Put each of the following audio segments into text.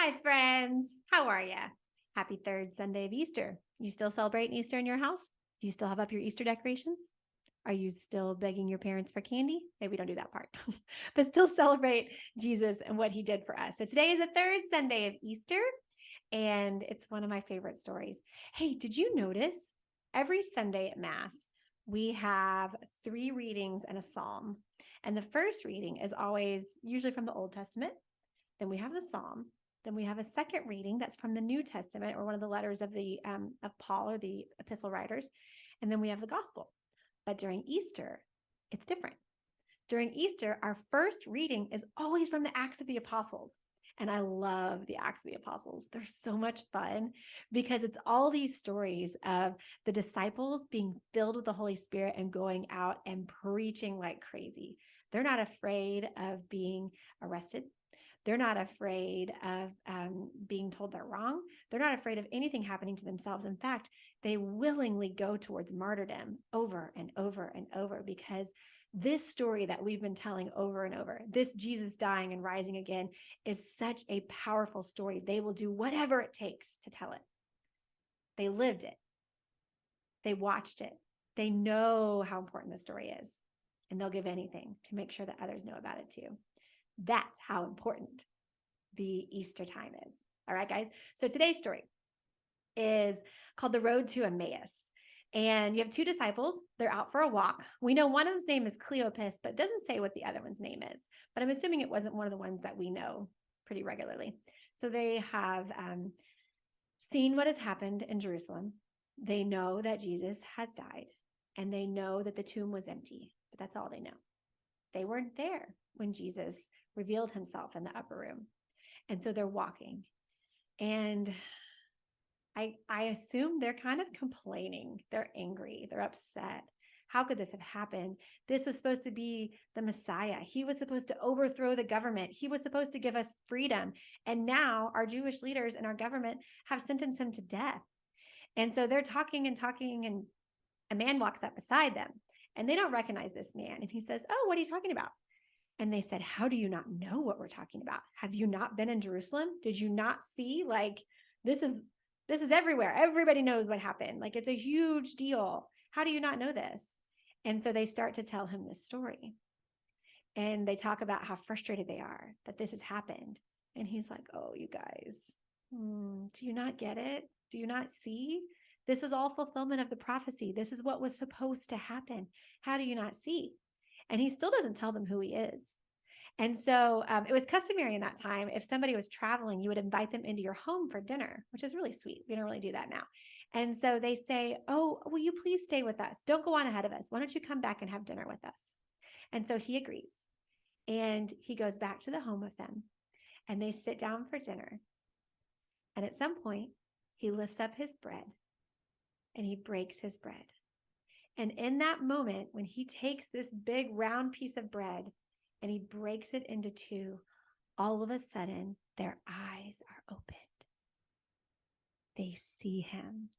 Hi, friends. How are you? Happy third Sunday of Easter. You still celebrating Easter in your house? Do you still have up your Easter decorations? Are you still begging your parents for candy? Maybe we don't do that part, but still celebrate Jesus and what he did for us. So today is the third Sunday of Easter, and it's one of my favorite stories. Hey, did you notice every Sunday at Mass, we have 3 readings and a psalm? And the first reading is always usually from the Old Testament. Then we have the psalm. Then we have a second reading that's from the New Testament or one of the letters of Paul or the epistle writers. And then we have the gospel. But during Easter, it's different. During Easter, our first reading is always from the Acts of the Apostles. And I love the Acts of the Apostles. They're so much fun because it's all these stories of the disciples being filled with the Holy Spirit and going out and preaching like crazy. They're not afraid of being arrested. They're not afraid of being told they're wrong. They're not afraid of anything happening to themselves. In fact, they willingly go towards martyrdom over and over and over because this story that we've been telling over and over, this Jesus dying and rising again, is such a powerful story. They will do whatever it takes to tell it. They lived it. They watched it. They know how important the story is, and they'll give anything to make sure that others know about it too. That's how important the Easter time is. All right, guys. So today's story is called The Road to Emmaus. And you have 2 disciples. They're out for a walk. We know one of them's name is Cleopas, but it doesn't say what the other one's name is. But I'm assuming it wasn't one of the ones that we know pretty regularly. So they have seen what has happened in Jerusalem. They know that Jesus has died, and they know that the tomb was empty, but that's all they know. They weren't there when Jesus revealed himself in the upper room. And so they're walking. And I assume they're kind of complaining. They're angry. They're upset. How could this have happened? This was supposed to be the Messiah. He was supposed to overthrow the government. He was supposed to give us freedom. And now our Jewish leaders and our government have sentenced him to death. And so they're talking, and a man walks up beside them, and they don't recognize this man. And he says, "Oh, what are you talking about?" And they said, "How do you not know what we're talking about? Have you not been in Jerusalem? Did you not see? Like, this is everywhere. Everybody knows what happened. Like, it's a huge deal. How do you not know this?" And so they start to tell him this story. And they talk about how frustrated they are that this has happened. And he's like, "Oh, you guys, do you not get it? Do you not see? This was all fulfillment of the prophecy. This is what was supposed to happen. How do you not see?" And he still doesn't tell them who he is. And so it was customary in that time, if somebody was traveling, you would invite them into your home for dinner, which is really sweet. We don't really do that now. And so they say, "Oh, will you please stay with us? Don't go on ahead of us. Why don't you come back and have dinner with us?" And so he agrees. And he goes back to the home with them. And they sit down for dinner. And at some point, he lifts up his bread and he breaks his bread. And in that moment, when he takes this big round piece of bread and he breaks it into 2, all of a sudden, their eyes are opened. They see him.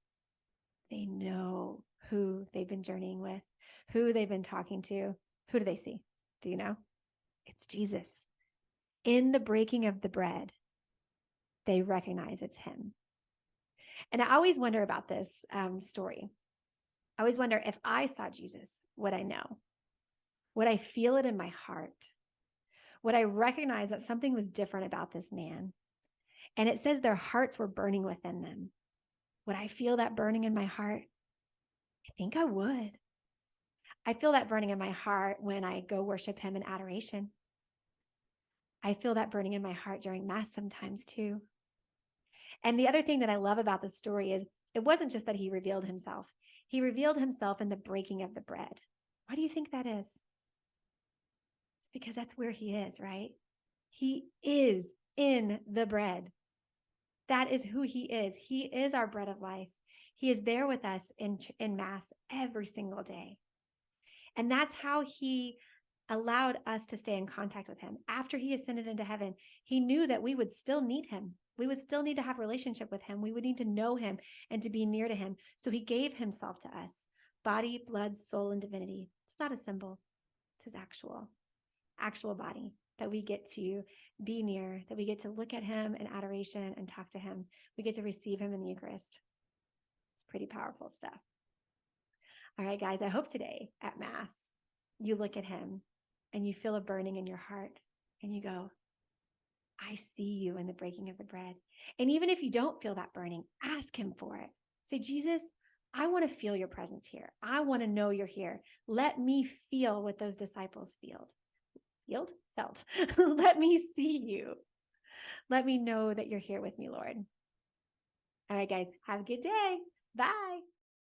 They know who they've been journeying with, who they've been talking to. Who do they see? Do you know? It's Jesus. In the breaking of the bread, they recognize it's him. And I always wonder about this story. I always wonder, if I saw Jesus, would I know? Would I feel it in my heart? Would I recognize that something was different about this man? And it says their hearts were burning within them. Would I feel that burning in my heart? I think I would. I feel that burning in my heart when I go worship him in adoration. I feel that burning in my heart during Mass sometimes too. And the other thing that I love about this story is it wasn't just that he revealed himself. He revealed himself in the breaking of the bread. Why do you think that is? It's because that's where he is, right? He is in the bread. That is who he is. He is our bread of life. He is there with us in Mass every single day. And that's how he allowed us to stay in contact with him. After he ascended into heaven, he knew that we would still need him. We would still need to have a relationship with him. We would need to know him and to be near to him. So he gave himself to us, body, blood, soul, and divinity. It's not a symbol. It's his actual body that we get to be near, that we get to look at him in adoration and talk to him. We get to receive him in the Eucharist. It's pretty powerful stuff. All right, guys, I hope today at Mass, you look at him and you feel a burning in your heart and you go, I see you in the breaking of the bread. And even if you don't feel that burning, ask him for it. Say, Jesus, I want to feel your presence here. I want to know you're here. Let me feel what those disciples felt. Let me see you. Let me know that you're here with me, Lord. All right, guys, have a good day. Bye.